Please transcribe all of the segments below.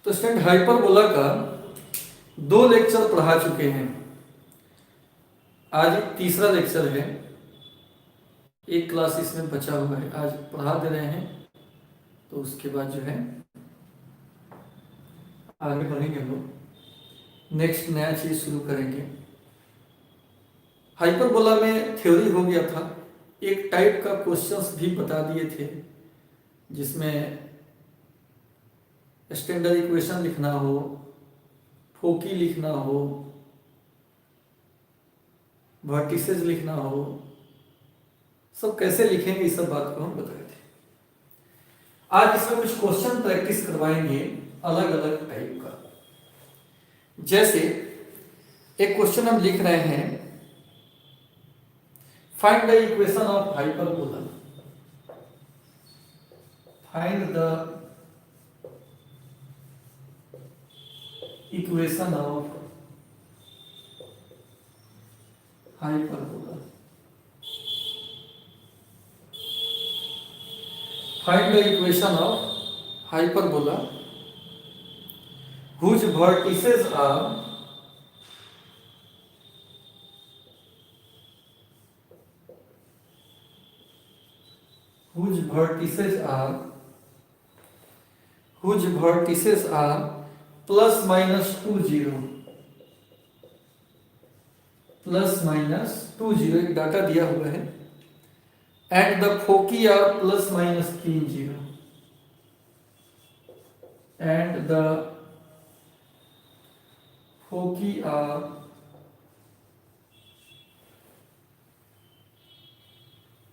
तो student hyperbola का 2 lecture पढ़ा चुके हैं। आज तीसरा लेक्चर है। एक क्लास इसमें बचा हुआ है, आज पढ़ा दे रहे हैं। तो उसके बाद जो है आगे बढ़ेंगे हम लोग, नेक्स्ट नया चीज शुरू करेंगे। हाइपरबोला में थ्योरी हो गया था, एक टाइप का क्वेश्चंस भी बता दिए थे जिसमें स्टैंडर्ड इक्वेशन लिखना हो, फोकी लिखना हो, वर्टिसेस लिखना हो, सब कैसे लिखेंगे इस सब बात को हम बताए थे। आज इसमें कुछ क्वेश्चन प्रैक्टिस करवाएंगे अलग अलग टाइप का। जैसे एक क्वेश्चन हम लिख रहे हैं, find the equation of hyperbola. Find the equation of hyperbola. Find the equation of hyperbola whose vertices are plus minus 20, एक डाटा दिया हुआ है, and the foci are plus minus 30, and the foci are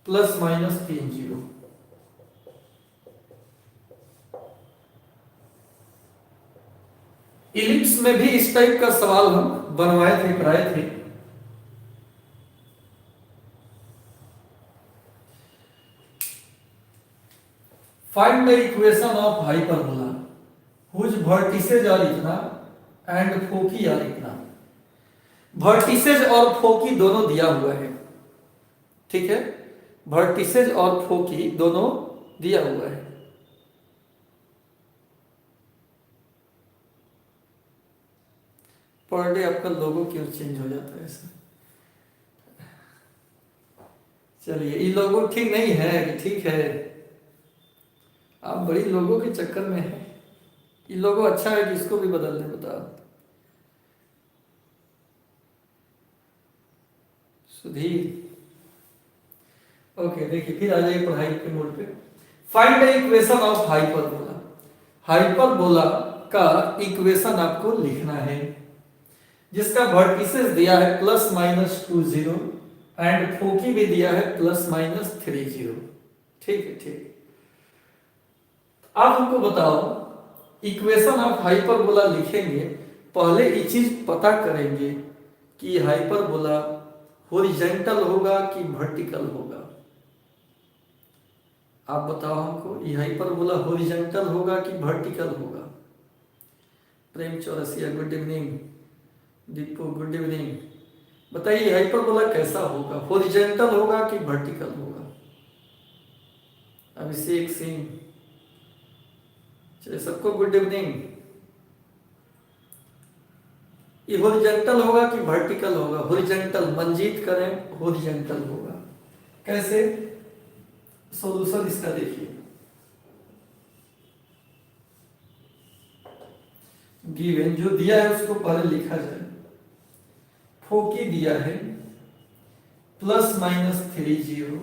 plus minus 30। Ellipse में भी इस type का सवाल हम बनवाए थे, कराए थे। Find the equation of hyperbola whose vertices are इतना and foci are इतना। वर्टिसेज और फोकी दोनों दिया हुआ है, ठीक है। वर्टिसेज और फोकी दोनों दिया हुआ है। पर डे आपका लोगो क्यों चेंज हो जाता है ऐसा? चलिए, ये लोगो ठीक नहीं है कि ठीक है? आप बड़ी लोगों के चक्कर में हैं। ये लोगो अच्छा है कि इसको भी बदल दें, बताओ। सुधीर, ओके, देखिए फिर आ जाइए पढ़ाई के मोड पे। Find the equation of hyperbola. Hyperbola का इक्वेशन आपको लिखना है जिसका वर्टिसेस दिया है प्लस माइनस 20 एंड फोकी भी दिया है प्लस माइनस 30। ठीक है, ठीक। आप हमको बताओ, इक्वेशन ऑफ हाइपरबोला लिखेंगे, पहले ये चीज पता करेंगे कि हाइपरबोला हॉरिजॉन्टल होगा कि वर्टिकल होगा। आप बताओ हमको, ये हाइपरबोला हॉरिजॉन्टल होगा कि वर्टिकल होगा? Prem Chaurasia, good evening. Deepu, good evening. बताइए हाइपरबोला कैसा होगा, हॉरिजॉन्टल होगा कि वर्टिकल होगा? अभिषेक सिंह, चलिए सबको गुड इवनिंग। ये हॉरिजॉन्टल होगा कि वर्टिकल होगा? हॉरिजॉन्टल, मंजीत करें, हॉरिजॉन्टल होगा। कैसे? सॉल्यूशन इसका देखिए, गिवन जो दिया है उसको पहले लिखा जाए। फोकी दिया है प्लस माइनस 30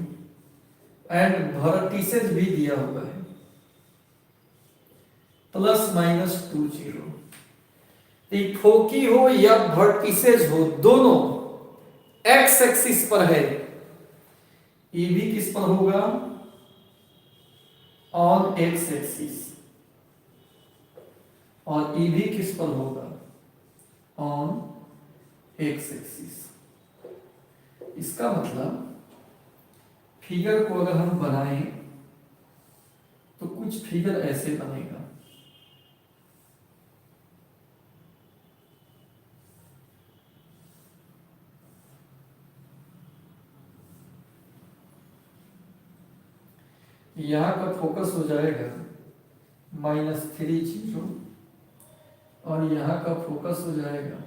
एंड वर्टिसेस भी दिया हुआ है प्लस माइनस 20। फोकी हो या वर्टिसेस हो, दोनों एक्स एक्सिस पर है। ये भी किस पर होगा? On x axis. और ये भी किस पर होगा? On x axis. इसका मतलब फिगर को अगर हम बनाएं तो कुछ फिगर ऐसे बनेगा। यहाँ का फोकस हो जाएगा -30 और यहाँ का फोकस हो जाएगा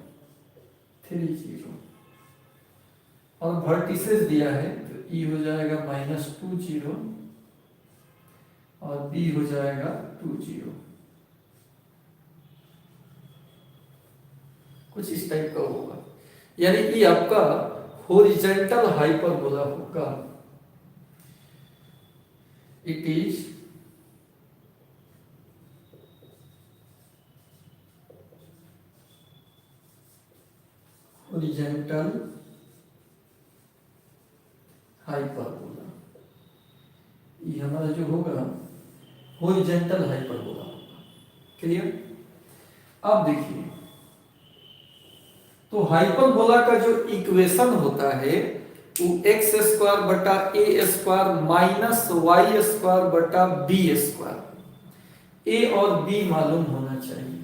3 0 और वर्टिसेस दिया है तो E हो जाएगा -2 0 और B हो जाएगा 2 0। कुछ इस टाइप का होगा, यानी कि आपका हॉरिजॉन्टल हाइपरबोला होगा। It is horizontal hyperbola. ये हमारा जो होगा हॉरिजॉन्टल हाइपरबोला होगा। क्लियर? अब देखिए, तो हाइपरबोला का जो इक्वेशन होता है वो एक्स स्क्वायर बटा ए स्क्वायर माइनस वाई स्क्वायर बटा बी स्क्वायर, ए और बी मालूम होना चाहिए।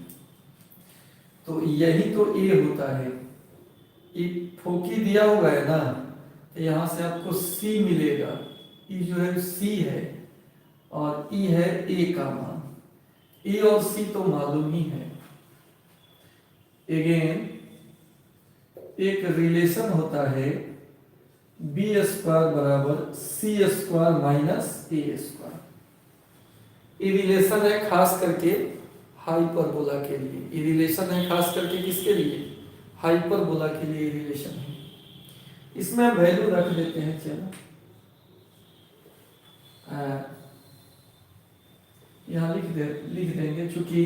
तो यही तो ए होता है, ये फोकी दिया हुआ है ना, तो यहां से आपको सी मिलेगा। ई जो है सी है और ई है ए का मान। ए और सी तो मालूम ही है। अगेन एक रिलेशन होता है बी स्क्वायर बराबर सी स्क्वायर माइनस ए स्क्वायर। ये रिलेशन है खास करके हाइपरबोला के लिए। ये रिलेशन है खास करके किसके लिए? हाइपरबोला के लिए रिलेशन है। इसमें हम वैल्यू रख देते हैं। चलो यहाँ लिख देंगे, चूंकि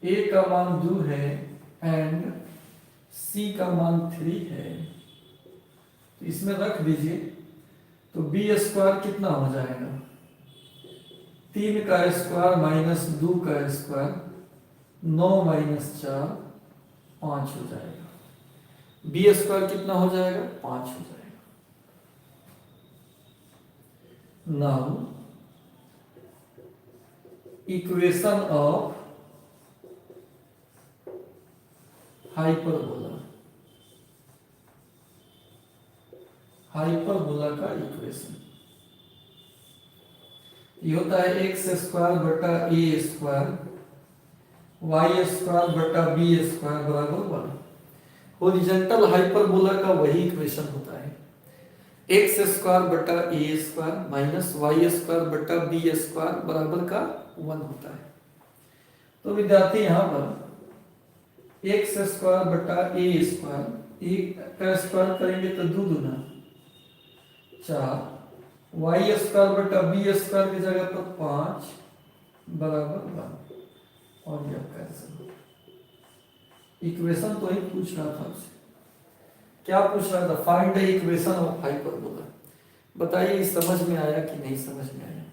ए का मान 2 है एंड सी का मान 3 है, तो इसमें रख दीजिए। तो बी स्क्वायर कितना हो जाएगा? 3 का स्क्वायर माइनस 2 का स्क्वायर, 9 माइनस 4 5 हो जाएगा। बी स्क्वायर कितना हो जाएगा? 5 हो जाएगा। Now equation of hyperbola, hyperbola का इक्वेशन ये होता है एक्स स्क्वायर बटा ए स्क्वायर वाई स्क्वायर बटा बी स्क्वायर बराबर 1। हॉरिजॉन्टल हाइपरबोला का वही इक्वेशन होता है, एक्स स्क्वायर बटा ए स्क्वायर माइनस वाई स्क्वायर बटा बी स्क्वायर बराबर का 1 होता है। तो विद्यार्थी यहाँ पर एक्स स्क्वायर बटा ए स्क्वायर, एक का स्क्वायर करेंगे तो 2 दूना 4, वाई स्क्वायर बटा बी स्क्वायर की जगह पर 5 बराबर 1 और यह कैंसिल। इक्वेशन तो ही पूछ रहा था आपसे, क्या पूछ रहा था? Find the equation of hyperbola. बताइए समझ में आया कि नहीं समझ में आया?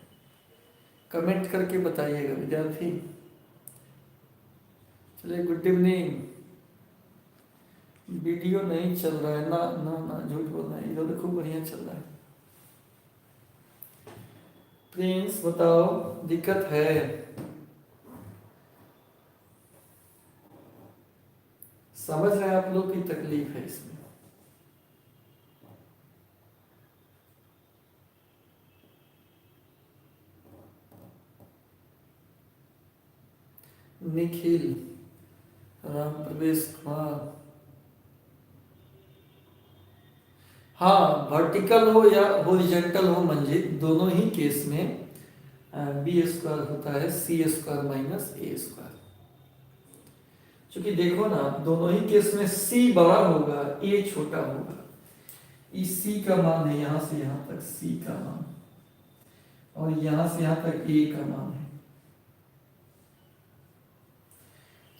कमेंट करके बताइएगा विद्यार्थी। चलिए, गुड इवनिंग। वीडियो नहीं चल रहा है ना? ना ना, झूठ बोलना है, इधर खूब बढ़िया चल रहा है। प्रिंस बताओ, दिक्कत है? समझ रहे हैं आप लोग की तकलीफ है इसमें? निखिल, राम प्रवेश कुमार, हाँ, वर्टिकल हो या हॉरिजॉन्टल हो मंजिल, दोनों ही केस में बी स्क्वायर होता है सी स्क्वायर माइनस ए स्क्वायर। क्योंकि देखो ना, दोनों ही केस में सी बड़ा होगा, ए छोटा होगा। इस सी का मान है यहां से यहां तक सी का मान, और यहां से यहां तक ए का मान है।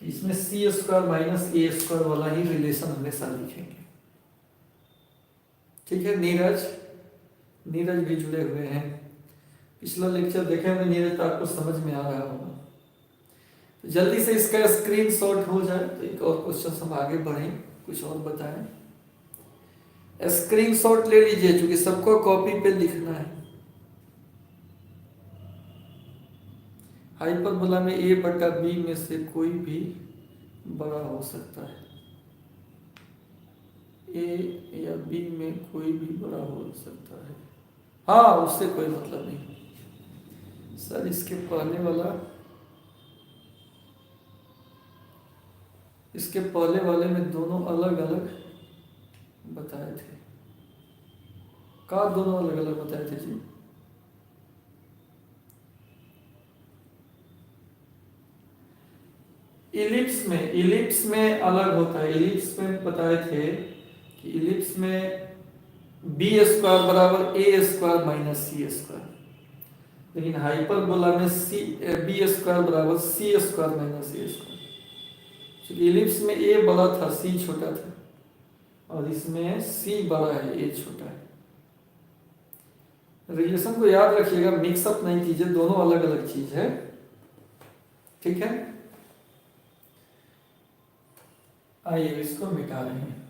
इसमें सी स्क्वायर माइनस ए स्क्वायर वाला ही रिलेशन हमेशा लिखेंगे। ठीक है? नीरज, नीरज भी जुड़े हुए हैं। पिछला लेक्चर देखे हमने नीरज, तो आपको समझ में आ रहा होगा। तो जल्दी से इसका स्क्रीनशॉट हो जाए तो एक और क्वेश्चन हम आगे बढ़ें, कुछ और बताएं। स्क्रीनशॉट ले लीजिए, क्योंकि सबको कॉपी पे लिखना है। हाइपरबोला में ए बटा बी में से कोई भी बड़ा हो सकता है। ए या बी में कोई भी बड़ा हो सकता है। हाँ, उससे कोई मतलब नहीं सर। इसके पहले वाला इसके पहले वाले में दोनों अलग अलग बताए थे। का दोनों अलग अलग बताए थे जी? इलिप्स में अलग होता है। इलिप्स में बताए थे कि इलिप्स में बी स्क्वायर बराबर ए स्क्वायर माइनस सी स्क्वायर, लेकिन हाइपरबोला में सी बी स्क्वायर बराबर सी स्क्वायर माइनस ए स्क्वायर। क्योंकि इलिप्स में ए बड़ा था, सी छोटा था, और इसमें सी बड़ा है, ए छोटा है। रिलेशन को याद रखिएगा, मिक्सअप नहीं कीजिए, दोनों अलग अलग चीज है। ठीक है, आइए इसको मिटा रहे हैं।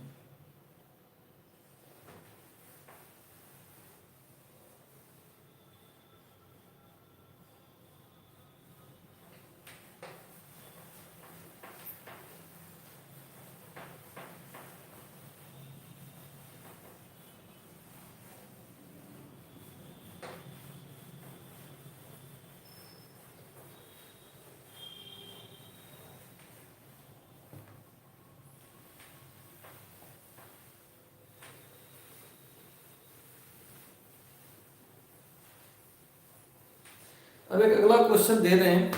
अब एक अगला क्वेश्चन दे रहे हैं।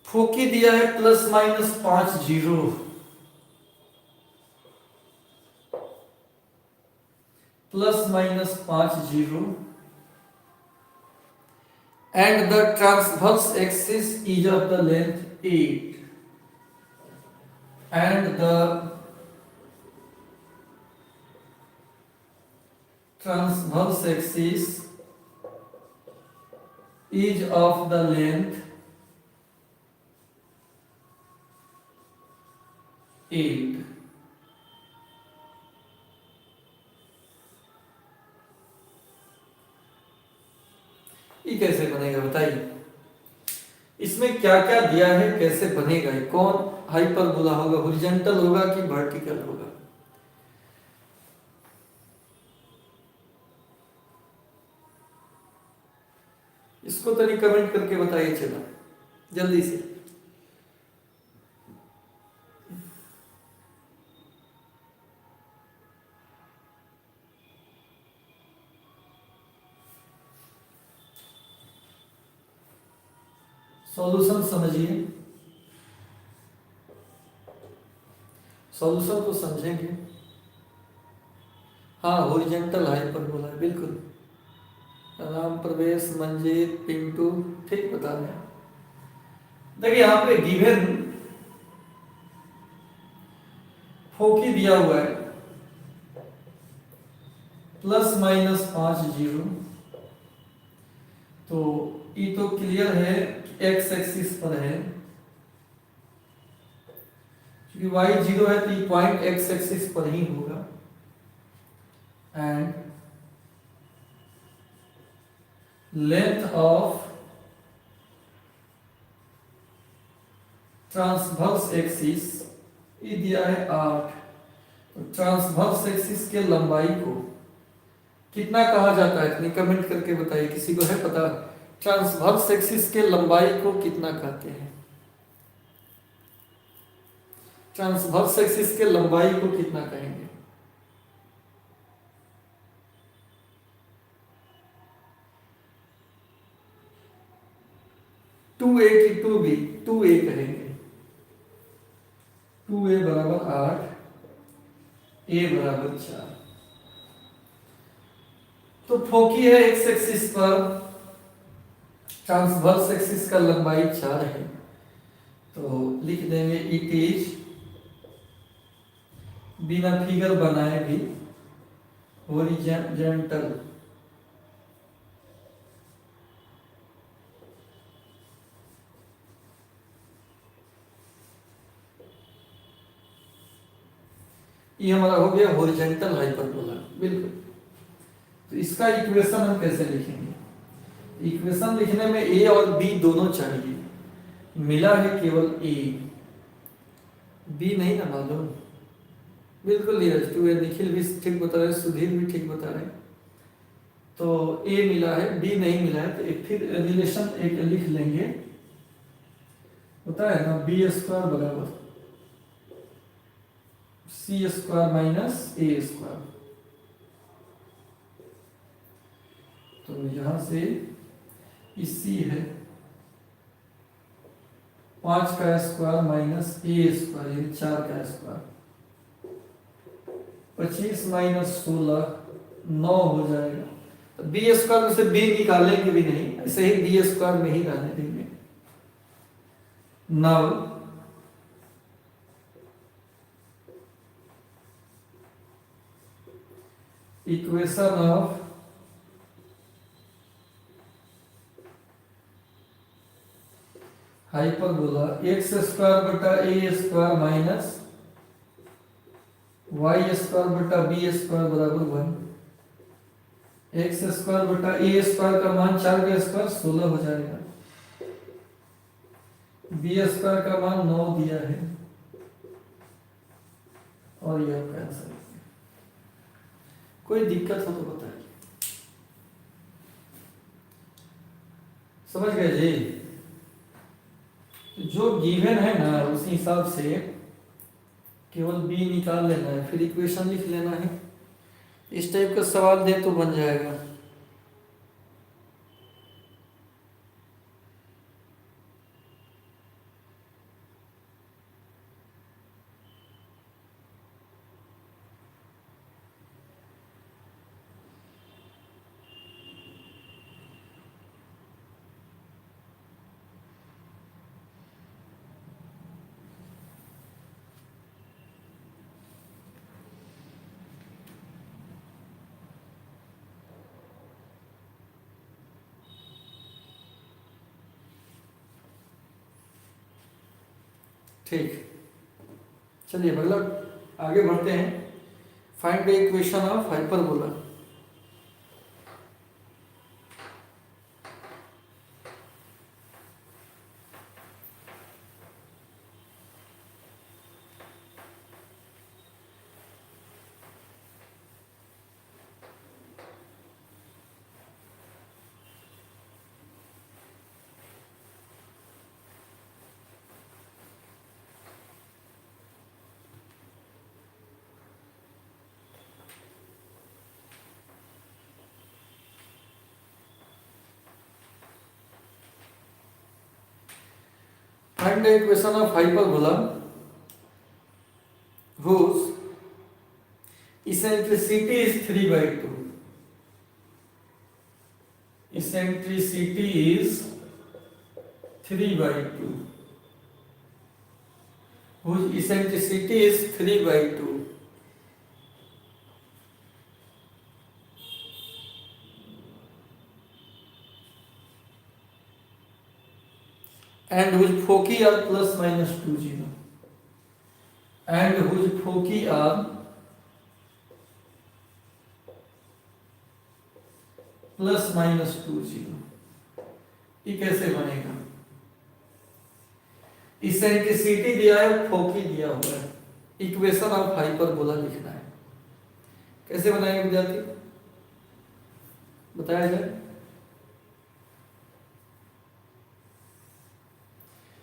फोकी दिया है ±50, ±50, and the transverse axis is of the length 8, and the transverse axis is of the length 8। ये कैसे बनेगा बताइए? इसमें क्या क्या दिया है, कैसे बनेगा? कौन हाइपरबोला होगा? हॉरिजॉन्टल होगा कि वर्टिकल होगा? इसको तो नहीं कमेंट करके बताइए, चलो जल्दी से। सॉल्यूशन समझिए, सॉल्यूशन को समझेंगे। हाँ, हॉरिजॉन्टल हाइपरबोला है, बिल्कुल। राम, प्रवेश, मंजीत, पिंटू ठीक बता रहे हैं। देखिए यहाँ पे गिवन फोकी दिया हुआ है ±50, तो ये तो क्लियर है कि एक्स एक्सिस पर है, क्योंकि y 0 है तो ये पॉइंट एक्स एक्सिस पर ही होगा। And length of transverse axis ये दिया है 8, तो ट्रांसवर्स एक्सिस के लंबाई को कितना कहा जाता है? इतनी कमेंट करके बताइए, किसी को है पता? ट्रांसवर्स एक्सिस के लंबाई को कितना कहते हैं? ट्रांसवर्स एक्सिस के लंबाई को कितना कहेंगे? टू ए की 2b, 2a कहेंगे। 2a बराबर 8, a बराबर 4। तो फोकी है एक्स एक्सिस पर, ट्रांसवर्स एक्सिस का लंबाई 4 है, तो लिख देंगे इट इज, बिना फिगर बनाए भी, हॉरिजॉन्टल ये हमारा हो गया हॉरिजॉन्टल हाइपरबोला, बिल्कुल। तो इसका इक्वेशन हम कैसे लिखेंगे? इक्वेशन लिखने में ए और बी दोनों चाहिए, मिला है केवल ए, बी नहीं ना मालूम। बिल्कुल नीरज, 2a, निखिल भी ठीक बता रहे, सुधीर भी ठीक बता रहे। तो ए मिला है, बी नहीं मिला है, तो एक फिर रिलेशन एक लिख लेंगे। होता है ना, बी स्क्वायर बराबर सी स्क्वायर माइनस ए स्क्वायर। तो यहां से सी है 5 का स्क्वायर माइनस ए स्क्वायर यानी 4 का स्क्वायर, 25 माइनस 16 9 हो जाएगा। तो बी स्क्वायर में से बी निकालेंगे भी नहीं, ऐसे ही बी स्क्वायर में ही रहने देंगे। Now equation of hyperbola x square बटा ए स्क्वायर माइनस वाई स्क्वायर बटा बी स्क्वायर बराबर 1। एक्स स्क्वायर बटा ए स्क्वायर का मान 4 का स्क्वायर 16 हो जाएगा, बी स्क्वायर का मान 9 दिया है और यह आपका आंसर है। कोई दिक्कत हो तो बताइए। समझ गए जी? जो गिवन है ना उसी हिसाब से केवल बी निकाल लेना है, फिर इक्वेशन लिख लेना है। इस टाइप का सवाल दे तो बन जाएगा। ठीक, चलिए मतलब आगे बढ़ते हैं। Find the equation of hyperbola. Find the equation of hyperbola whose eccentricity is 3/2. Eccentricity is 3/2. Whose eccentricity is 3/2. And whose foci are plus minus 20. And whose foci are plus minus 20। ये कैसे बनेगा? इसेंट्रिसिटी दिया है, फोकी दिया हुआ है, equation of hyperbola लिखना है। कैसे बनाएंगे विद्यार्थी, बताया जाए?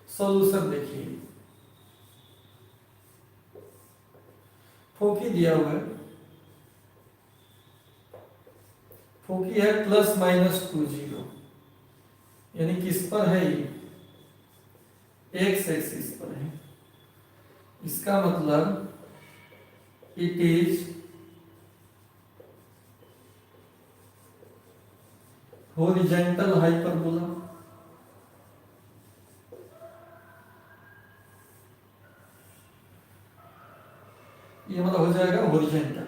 सॉल्यूशन देखिए, फोकी दिया हुआ है, फोकी है प्लस माइनस 20, यानी किस पर है ये? एक्स एक्सिस पर है। इसका मतलब इट इज हॉरिजॉन्टल हाइपरबोला। ये मतलब हो जाएगा horizontal.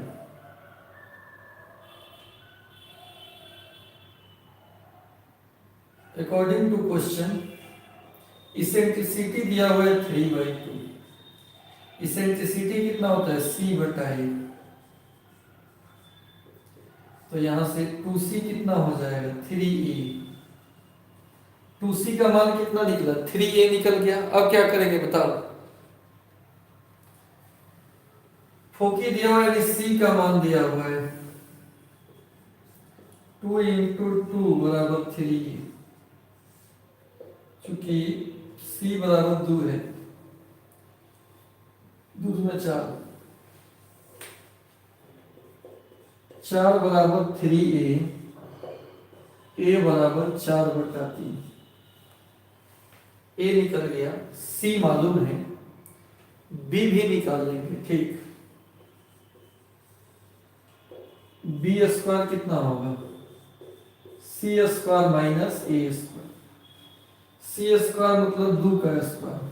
According to question eccentricity दिया हुआ है 3/2। इसेंट्रिसिटी कितना होता है? c/a। तो यहां से 2c कितना हो जाएगा? 3a। 2c का मान कितना निकला? 3a निकल गया। अब क्या करेंगे बताओ? फोकी दिया हुआ है, c का मान दिया हुआ है 2 × 2 = 3। चूंकि सी बराबर 2 है, 2 में 4, 4 बराबर 3a, a बराबर 4/3। ए निकल गया, सी मालूम है, बी भी निकाल लेंगे। ठीक, बी स्क्वायर कितना होगा, सी स्क्वायर माइनस ए स्क्वायर। सी स्क्वायर मतलब 2 का स्क्वायर,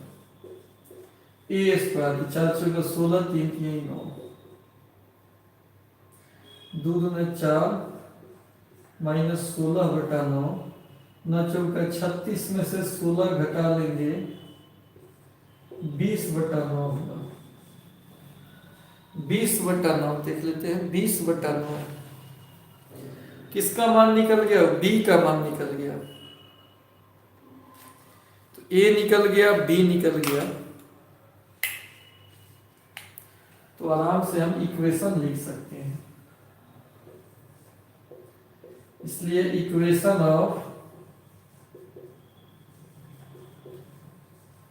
ए स्क्वायर 4 चौका 16, 3 3 9, 2 दूना 4 माइनस 16/9, 9 चौका 36 में से 16 घटा लेंगे 20/9 होगा। 20/9 देख लेते हैं, 20/9 किसका मान निकल गया, बी का मान निकल गया। तो ए निकल गया, बी निकल गया, तो आराम से हम इक्वेशन लिख सकते हैं। इसलिए इक्वेशन ऑफ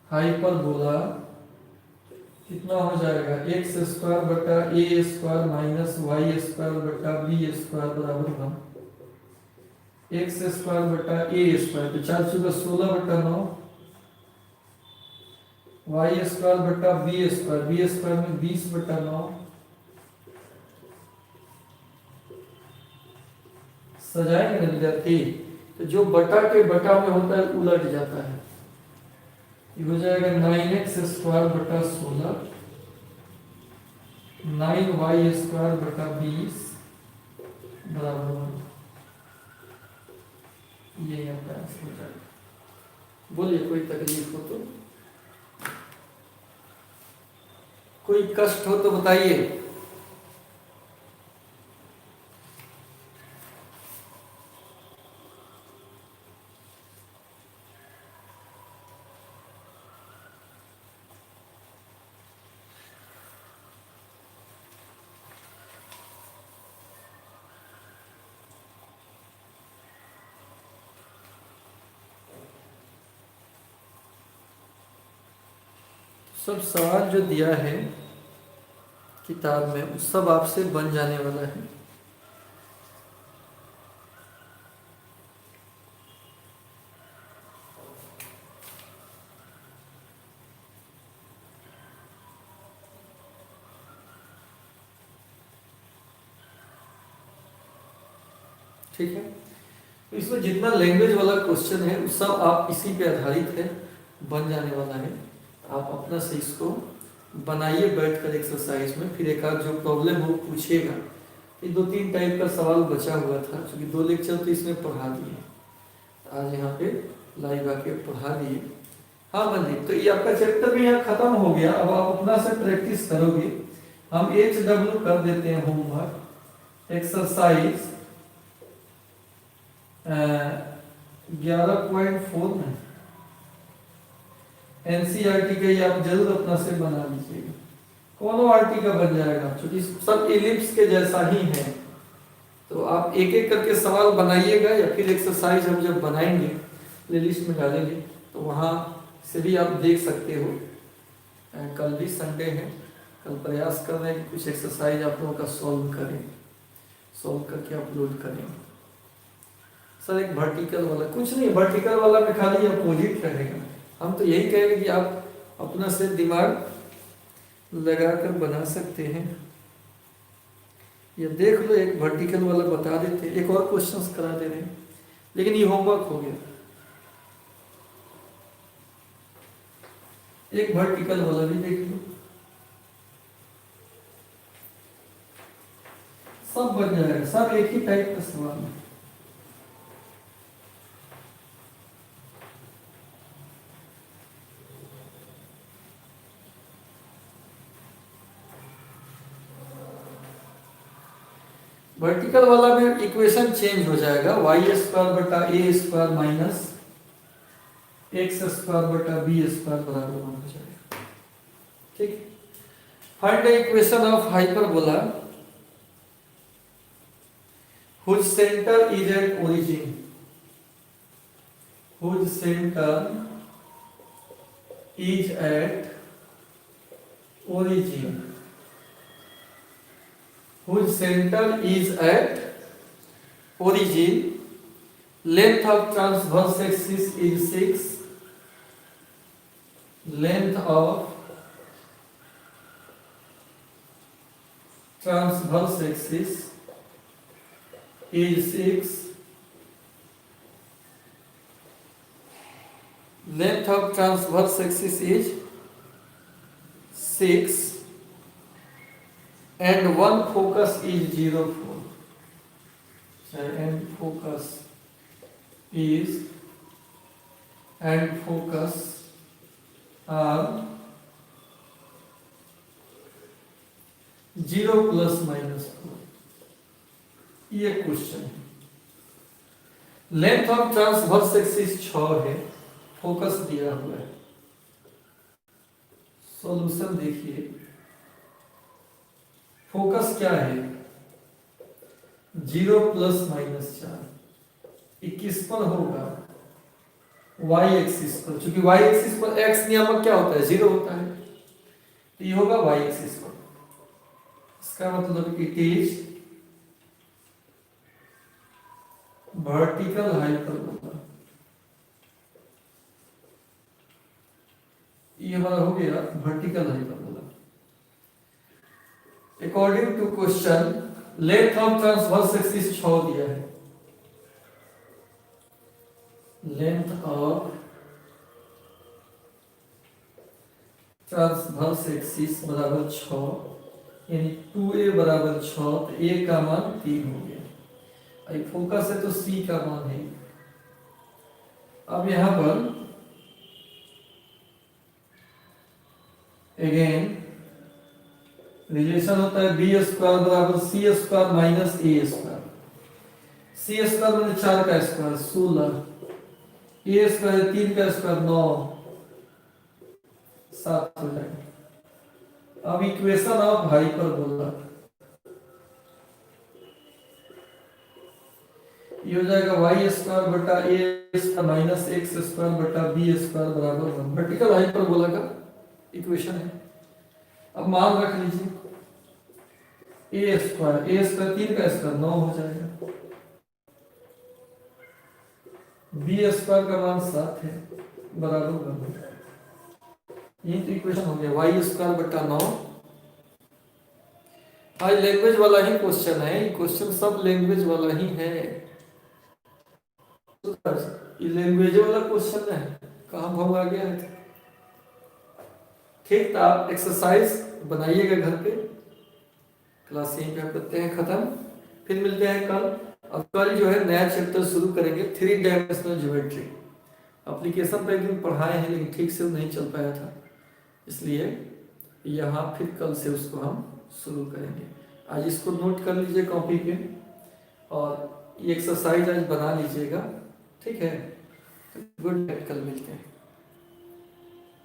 हाइपरबोला कितना हो जाएगा, एक्स स्क्वायर बटा ए स्क्वायर माइनस वाई स्क्वायर बटा बी स्क्वायर बराबर 1। एक्स स्क्वायर बटा ए स्क्वायर, तो 4 चौका 16/9, वाई स्क्वायर बटा बी स्क्वायर, बी स्क्वायर में 20/9, सजाएंगे ना विद्यार्थी, तो जो बटा के बटा में होता है उलट जाता है। ये हो जाएगा 9x स्क्वायर बटा 16, 9y स्क्वायर बटा 20 बराबर 1। ये यहाँ पे आंसर हो जाएगा। बोलिए कोई तकलीफ हो तो, कोई कष्ट हो तो बताइए। सब सवाल जो दिया है किताब में वो सब आपसे बन जाने वाला है। ठीक है, तो इसमें जितना लैंग्वेज वाला क्वेश्चन है वो सब आप इसी पे आधारित है, बन जाने वाला है। आप अपना से इसको बनाइए बैठकर एक्सरसाइज में, फिर एक आध जो प्रॉब्लम हो पूछिएगा। ये 2-3 टाइप का सवाल बचा हुआ था, क्योंकि 2 लेक्चर तो इसमें पढ़ा दिए, आज यहाँ पे लाइव आके पढ़ा दिए। हाँ मंजीत, तो ये आपका चैप्टर भी यहाँ खत्म हो गया। अब आप अपना से प्रैक्टिस करोगे। हम HW कर देते हैं होमवर्क, एक्सरसाइज 11.4 में NCERT का ही आप जरूर अपना से बना लीजिएगा। कौन आरटी का बन जाएगा, क्योंकि सब एलिप्स के जैसा ही है। तो आप एक एक करके सवाल बनाइएगा, या फिर एक्सरसाइज हम जब बनाएंगे प्लेलिस्ट में डालेंगे तो वहाँ से भी आप देख सकते हो। कल भी संडे है, कल प्रयास कर रहे हैं कि कुछ एक्सरसाइज आप लोगों का सॉल्व करें, सॉल्व करके अपलोड करें। सर एक वर्टिकल वाला, कुछ नहीं, वर्टिकल वाला में खाली अपोजिट रहेगा। हम तो यही कहेंगे कि आप अपना से दिमाग लगाकर बना सकते हैं। ये देख लो, एक वर्टिकल वाला बता देते, एक और क्वेश्चंस करा दे रहे हैं, लेकिन ये होमवर्क हो गया। एक वर्टिकल वाला भी देख लो, सब बन जाएगा, सब एक ही टाइप का सवाल है। वर्टिकल वाला में इक्वेशन चेंज हो जाएगा, वाई स्क्वायर बटा ए स्क्वायर माइनस एक्स स्क्वायर बटा बी स्क्वायर बराबर 1 हो जाएगा। ठीक, find the equation of hyperbola whose center is at origin, whose center is at origin, whose center is at origin, length of transverse axis is 6, length of transverse axis is 6, length of transverse axis is 6, and one focus is 0, 4, and focus is, and focus are 0 plus minus 4. ये question है। Length of transverse axis 6 है, focus दिया हुआ है। Solution देखिए, focus क्या है 0 plus minus 4, ये किस पर होगा y एक्सिस पर, क्योंकि y एक्सिस पर x नियामक क्या होता है 0 होता है, तो ये होगा y एक्सिस पर। इसका मतलब इट इज वर्टिकल हाइपरबोला। ये हमारा हो गया vertical hyperbola. According to question length of transverse axis 6 दिया है, लेंथ ऑफ ट्रांसवर्स एक्सिस बराबर 6, यानी 2a बराबर 6, तो a का मान 3 हो गया। आई फोकस है तो c का मान है। अब यहां पर अगेन रिलेशन होता है बी स्क्वायर बराबर सी स्क्वायर माइनस ए स्क्वायर। सी स्क्वायर मैंने 4 का स्क्वायर 16, ए स्क्वायर 3 का स्क्वायर 9, 7 हो जाएगा। अब इक्वेशन ऑफ हाइपरबोला ये हो जाएगा y स्क्वायर बटा ए स्क्वायर माइनस एक्स स्क्वायर बटा बी स्क्वायर बराबर 1। वर्टिकल हाइपरबोला का इक्वेशन है। अब मान रख लीजिए ए स्क्वायर 3 का स्क्वायर 9 हो जाएगा, बी स्क्वायर का मान 7 है बराबर 1। ये तो इक्वेशन हो गया y स्क्वायर बटा 9। आज लैंग्वेज वाला ही क्वेश्चन है, ये क्वेश्चन सब लैंग्वेज वाला ही है। ये लैंग्वेज वाला क्वेश्चन है, कहाँ भंग आ गया है। ठीक, तो आप एक्सरसाइज बनाइएगा घर पे। क्लास यहीं पे आप करते हैं खत्म, फिर मिलते हैं कल। अब कल जो है नया चैप्टर शुरू करेंगे 3 डायमेंशनल ज्योमेट्री। एप्लीकेशन पे एक दिन पढ़ाए हैं लेकिन ठीक से नहीं चल पाया था, इसलिए यहाँ फिर कल से उसको हम शुरू करेंगे। आज इसको नोट कर लीजिए कॉपी पे और ये एक्सरसाइज आज बना लीजिएगा, ठीक है। गुड नाइट, कल मिलते हैं।